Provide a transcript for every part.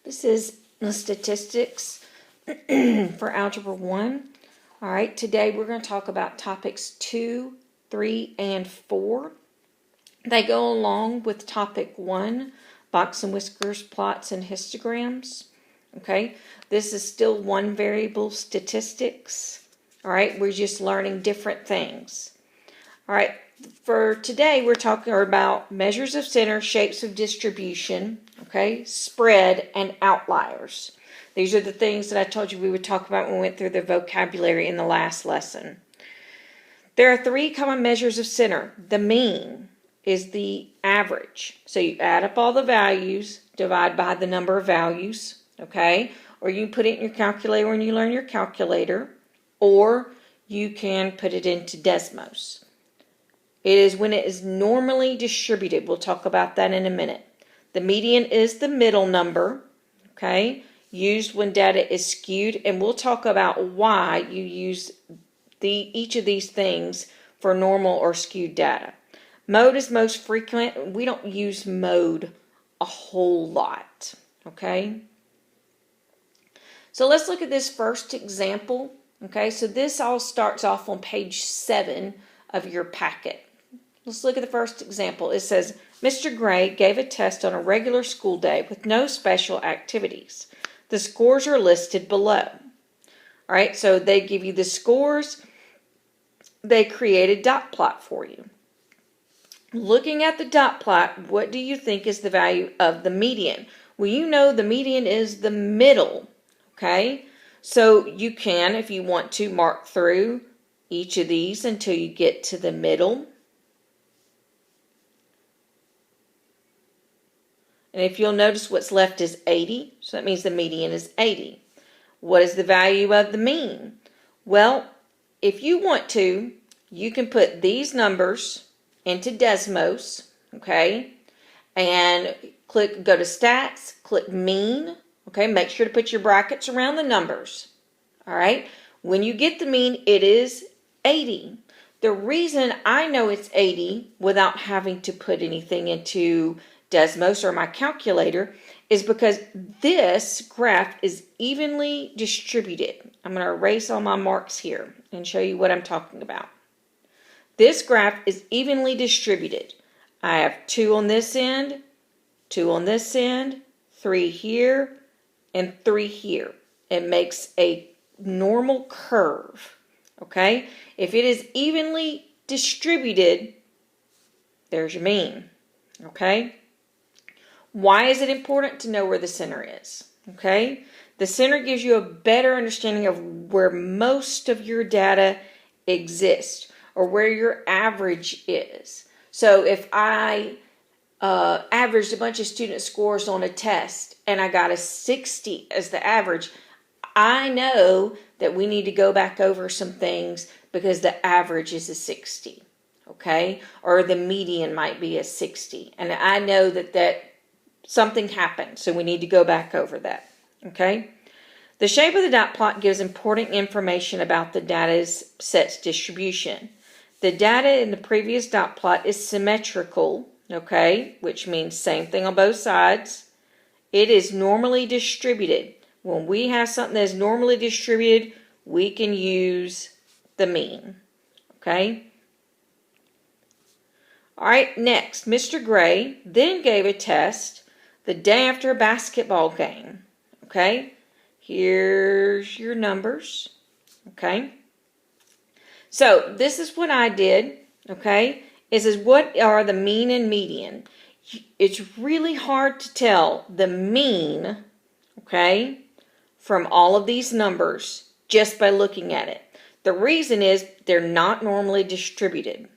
This is the statistics for Algebra 1. All right, today we're going to talk about topics 2, 3, and 4. They go along with topic 1, box and whiskers, plots, and histograms. Okay, this is still one variable statistics. All right, we're just learning different things. All right, for today we're talking about measures of center, shapes of distribution, okay, spread, and outliers. These are the things that I told you we would talk about when we went through the vocabulary in the last lesson. There are 3 common measures of center. The mean is the average. So you add up all the values, divide by the number of values, okay? Or you put it in your calculator when you learn your calculator, or you can put it into Desmos. It is when it is normally distributed. We'll talk about that in a minute. The median is the middle number, okay, used when data is skewed, and we'll talk about why you use each of these things for normal or skewed data. Mode is most frequent. We don't use mode a whole lot, okay? So let's look at this first example, okay? So this all starts off on page 7 of your packet. Let's look at the first example. It says, Mr. Gray gave a test on a regular school day with no special activities. The scores are listed below. All right, so they give you the scores. They create a dot plot for you. Looking at the dot plot, what do you think is the value of the median? Well, you know the median is the middle, okay? So you can, if you want to, mark through each of these until you get to the middle. And if you'll notice, what's left is 80. So that means the median is 80. What is the value of the mean? Well, if you want to, you can put these numbers into Desmos, okay? And go to Stats, click Mean, okay? Make sure to put your brackets around the numbers, all right? When you get the mean, it is 80. The reason I know it's 80 without having to put anything into Desmos or my calculator is because this graph is evenly distributed. I'm going to erase all my marks here and show you what I'm talking about. This graph is evenly distributed. I have 2 on this end, 2 on this end, 3 here, and 3 here. It makes a normal curve, okay? If it is evenly distributed, there's your mean, okay? Why is it important to know where the center is? Okay, the center gives you a better understanding of where most of your data exists or where your average is. So if I averaged a bunch of student scores on a test and I got a 60 as the average, I know that we need to go back over some things because the average is a 60, okay? Or the median might be a 60. And I know that something happened, so we need to go back over that, okay? The shape of the dot plot gives important information about the data's set's distribution. The data in the previous dot plot is symmetrical, okay, which means same thing on both sides. It is normally distributed. When we have something that is normally distributed, we can use the mean, okay? All right, next, Mr. Gray then gave a test the day after a basketball game, okay? Here's your numbers, okay? So this is what I did, okay? It says, what are the mean and median? It's really hard to tell the mean, okay, from all of these numbers just by looking at it. The reason is they're not normally distributed,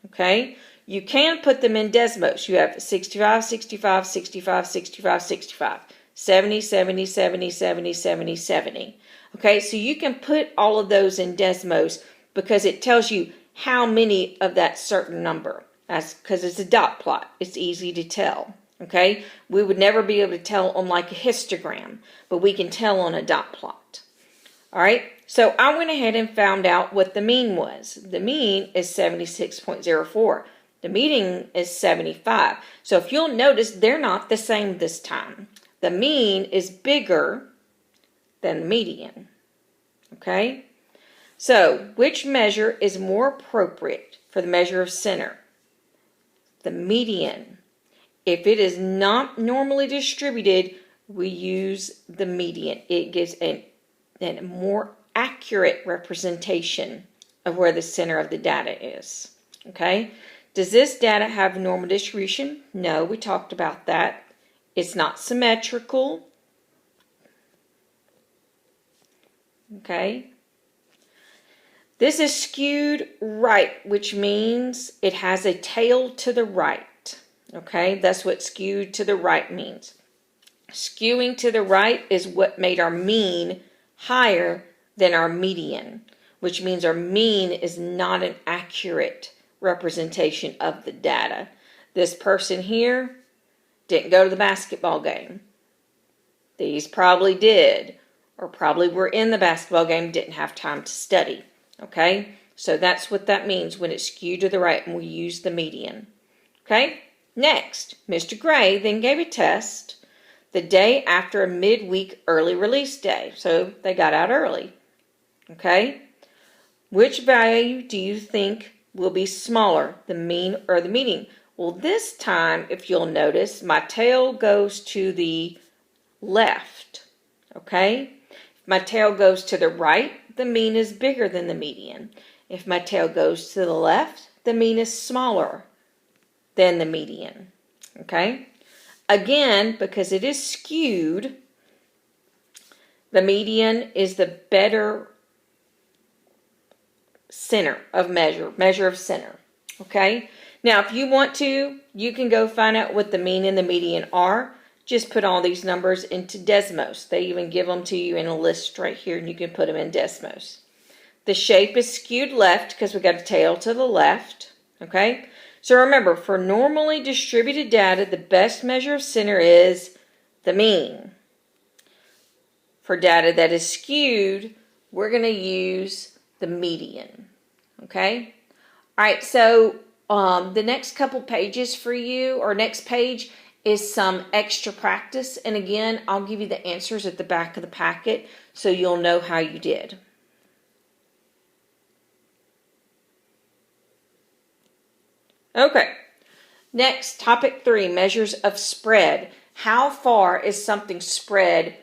okay? You can put them in Desmos. You have 65, 65, 65, 65, 65, 70, 70, 70, 70, 70, 70. Okay, so you can put all of those in Desmos because it tells you how many of that certain number. That's because it's a dot plot. It's easy to tell. Okay, we would never be able to tell on like a histogram, but we can tell on a dot plot. All right, so I went ahead and found out what the mean was. The mean is 76.04. The median is 75. So if you'll notice, they're not the same this time. the mean is bigger than the median. Okay? So, which measure is more appropriate for the measure of center? The median. If it is not normally distributed, we use the median. It gives a more accurate representation of where the center of the data is. Okay? Does this data have normal distribution? No, we talked about that. It's not symmetrical. Okay? This is skewed right, which means it has a tail to the right. Okay? That's what skewed to the right means. Skewing to the right is what made our mean higher than our median, which means our mean is not an accurate representation of the data. This person here didn't go to the basketball game. These probably did, or probably were in the basketball game, didn't have time to study. Okay? So that's what that means when it's skewed to the right and we use the median. Okay? Next, Mr. Gray then gave a test the day after a midweek early release day. So they got out early. Okay? Which value do you think will be smaller, the mean or the median? Well, this time, if you'll notice, my tail goes to the left. Okay? If my tail goes to the right, the mean is bigger than the median. If my tail goes to the left, the mean is smaller than the median. Okay? Again, because it is skewed, the median is the better center of measure of center. Okay? Now, if you want to, you can go find out what the mean and the median are. Just put all these numbers into Desmos. They even give them to you in a list right here, and you can put them in Desmos. The shape is skewed left because we got a tail to the left. Okay? So remember, for normally distributed data, the best measure of center is the mean. For data that is skewed, we're going to use the median. Okay? All right, so the next couple pages for you, or next page, is some extra practice. And again, I'll give you the answers at the back of the packet so you'll know how you did. Okay, next, topic 3, measures of spread. How far is something spread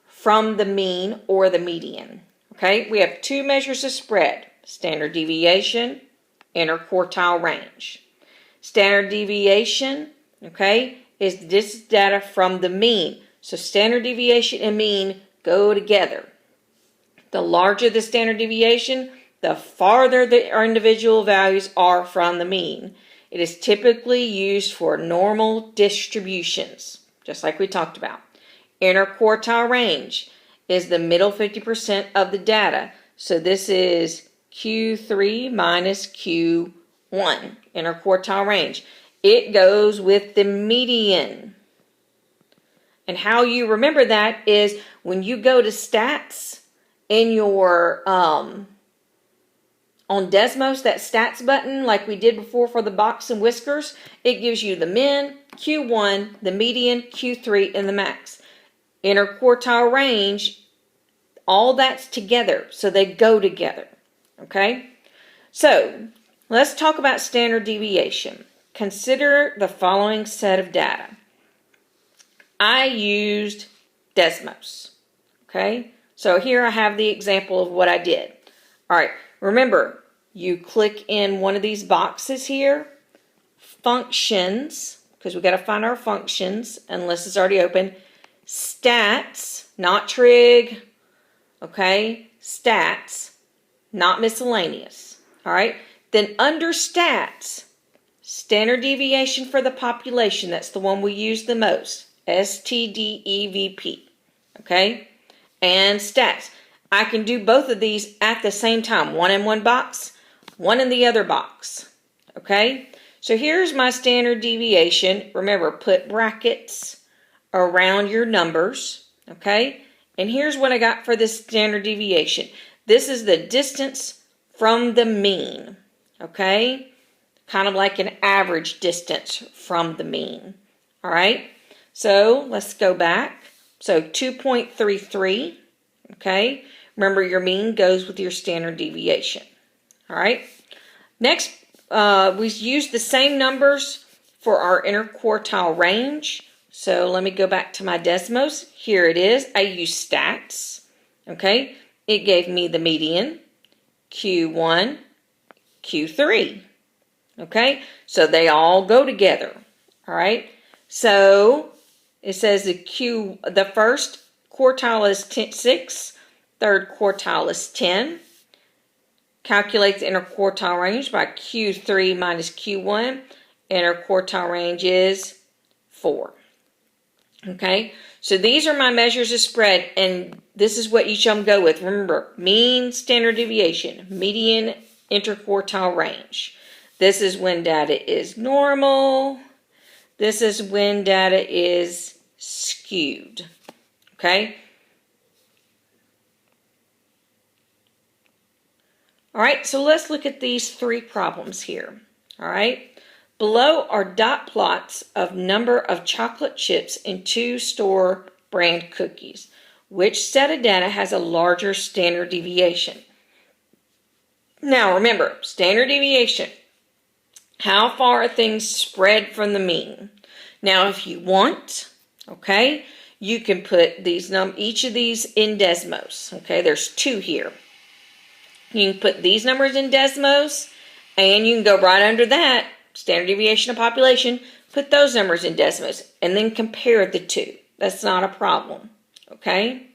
from the mean or the median? Okay, we have 2 measures of spread, standard deviation, interquartile range. Standard deviation, okay, is this data from the mean. So standard deviation and mean go together. The larger the standard deviation, the farther our individual values are from the mean. It is typically used for normal distributions, just like we talked about. Interquartile range is the middle 50% of the data. So this is Q3 minus Q1, interquartile range. It goes with the median. And how you remember that is when you go to stats in your on Desmos, that stats button, like we did before for the box and whiskers, it gives you the min, Q1, the median, Q3, and the max. Interquartile range, all that's together, so they go together. Okay? So, let's talk about standard deviation. Consider the following set of data. I used Desmos. Okay? So here I have the example of what I did. All right. Remember, you click in one of these boxes here, functions, because we've got to find our functions, unless it's already open, stats, not trig, okay, stats, not miscellaneous, all right? Then under stats, standard deviation for the population, that's the one we use the most, STDEVP, okay, and stats. I can do both of these at the same time, one in one box, one in the other box, okay? So here's my standard deviation. Remember, put brackets around your numbers, okay? And here's what I got for this standard deviation. This is the distance from the mean, okay? Kind of like an average distance from the mean, all right? So let's go back. So 2.33, okay? Remember, your mean goes with your standard deviation, all right? Next, we use the same numbers for our interquartile range. So let me go back to my Desmos. Here it is. I use stats, okay? It gave me the median, Q1, Q3, okay? So they all go together, all right? So it says the first quartile is 6, third quartile is 10. Calculate the interquartile range by Q3 minus Q1. Interquartile range is 4. Okay, so these are my measures of spread, and this is what each of them go with. Remember, mean, standard deviation, median, interquartile range. This is when data is normal. This is when data is skewed. Okay. All right, so let's look at these 3 problems here. All right. Below are dot plots of number of chocolate chips in 2 store brand cookies. Which set of data has a larger standard deviation? Now remember, standard deviation. How far are things spread from the mean? Now if you want, okay, you can put these each of these in Desmos. Okay, there's 2 here. You can put these numbers in Desmos, and you can go right under that, standard deviation of population, put those numbers in Desmos, and then compare the 2. That's not a problem, okay?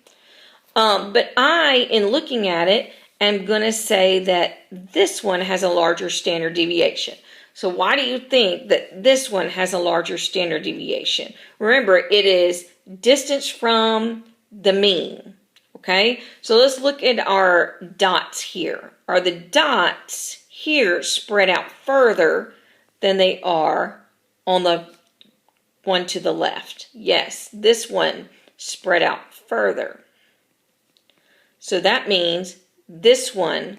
But in looking at it, am going to say that this one has a larger standard deviation. So why do you think that this one has a larger standard deviation? Remember, it is distance from the mean, okay? So let's look at our dots here. Are the dots here spread out further than they are on the one to the left? Yes, this one spread out further. So that means this one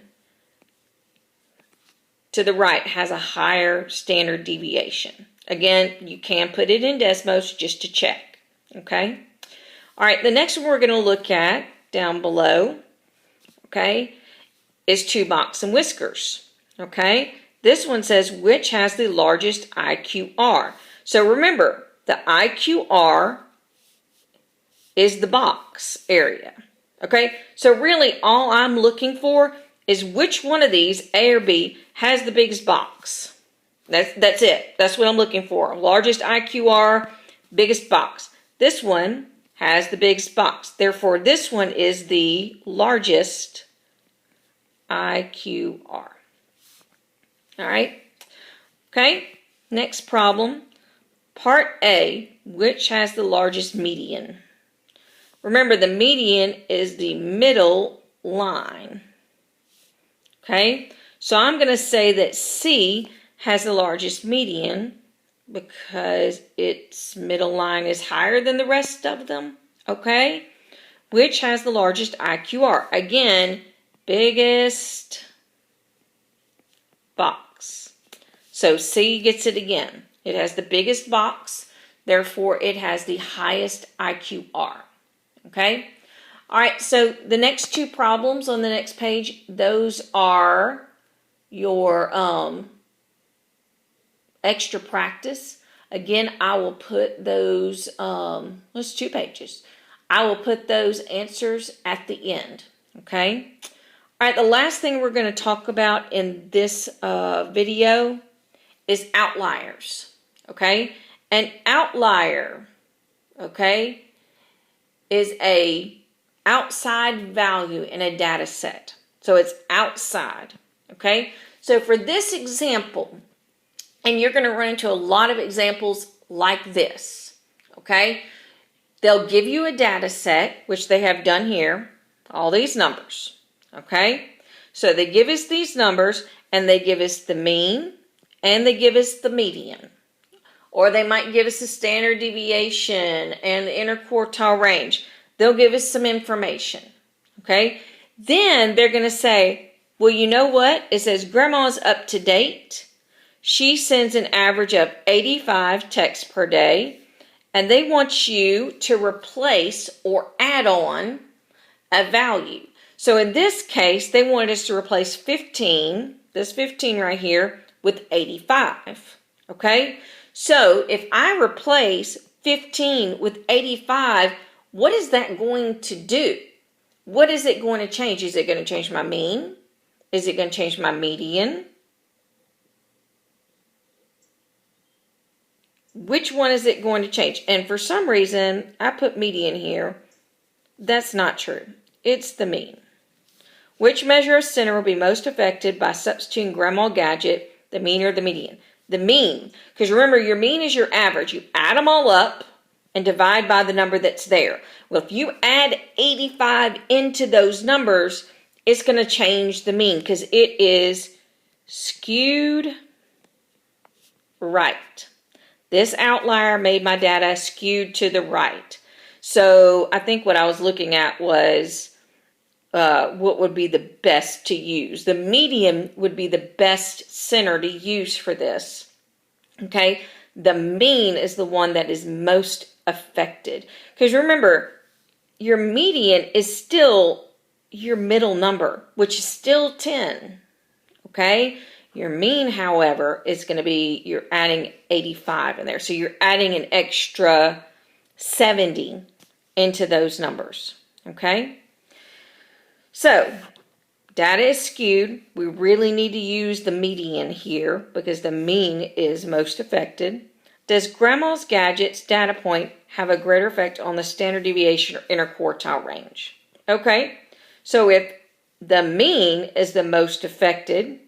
to the right has a higher standard deviation. Again, you can put it in Desmos just to check, okay? All right, the next one we're going to look at down below, okay, is 2 box and whiskers, okay? This one says which has the largest IQR. So remember, the IQR is the box area, okay? So really all I'm looking for is which one of these, A or B, has the biggest box. That's it. That's what I'm looking for. Largest IQR, biggest box. This one has the biggest box. Therefore, this one is the largest IQR. All right. Okay. Next problem. Part A, which has the largest median? Remember, the median is the middle line. Okay. So I'm going to say that C has the largest median because its middle line is higher than the rest of them. Okay. Which has the largest IQR? Again, biggest box. So C gets it again. It has the biggest box, therefore it has the highest IQR. Okay? All right, so the next 2 problems on the next page, those are your extra practice. Again, I will put those, there's 2 pages. I will put those answers at the end. Okay? All right, the last thing we're going to talk about in this video is outliers, okay? An outlier, okay, is a outside value in a data set. So it's outside, okay? So for this example, and you're going to run into a lot of examples like this, okay? They'll give you a data set, which they have done here, all these numbers. Okay, so they give us these numbers and they give us the mean and they give us the median. Or they might give us the standard deviation and the interquartile range. They'll give us some information. Okay, then they're going to say, well, you know what? It says grandma's up to date. She sends an average of 85 texts per day and they want you to replace or add on a value. So in this case, they wanted us to replace 15, this 15 right here, with 85, okay? So if I replace 15 with 85, what is that going to do? What is it going to change? Is it going to change my mean? Is it going to change my median? Which one is it going to change? And for some reason, I put median here. That's not true. It's the mean. Which measure of center will be most affected by substituting Grandma Gadget, the mean or the median? The mean. Because remember, your mean is your average. You add them all up and divide by the number that's there. Well, if you add 85 into those numbers, it's going to change the mean because it is skewed right. This outlier made my data skewed to the right. So I think what I was looking at was what would be the best to use. The median would be the best center to use for this. Okay, the mean is the one that is most affected. Because remember, your median is still your middle number, which is still 10. Okay, your mean, however, is going to be, you're adding 85 in there. So you're adding an extra 70 into those numbers. Okay. So, data is skewed. We really need to use the median here because the mean is most affected. Does Grandma's Gadget's data point have a greater effect on the standard deviation or interquartile range? Okay, so if the mean is the most affected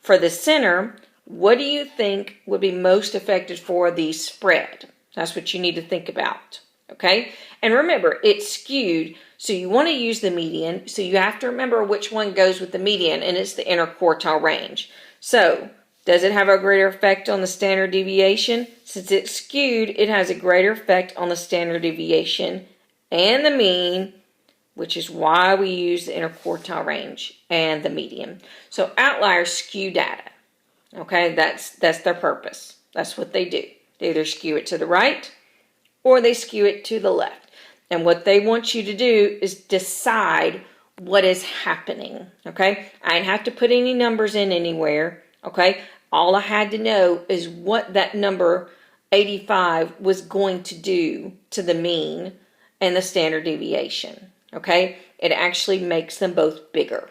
for the center, what do you think would be most affected for the spread? That's what you need to think about. Okay, and remember, it's skewed. So you want to use the median, so you have to remember which one goes with the median, and it's the interquartile range. So, does it have a greater effect on the standard deviation? Since it's skewed, it has a greater effect on the standard deviation and the mean, which is why we use the interquartile range and the median. So outliers skew data. Okay, that's their purpose. That's what they do. They either skew it to the right or they skew it to the left. And what they want you to do is decide what is happening, okay? I didn't have to put any numbers in anywhere, okay? All I had to know is what that number 85 was going to do to the mean and the standard deviation, okay? It actually makes them both bigger,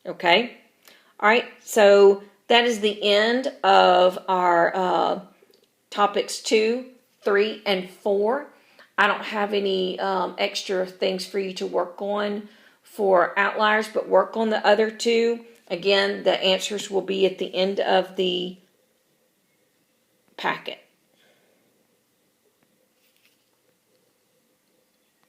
okay? All right, so that is the end of our topics 2, 3, and 4. I don't have any extra things for you to work on for outliers, but work on the other two. Again, the answers will be at the end of the packet.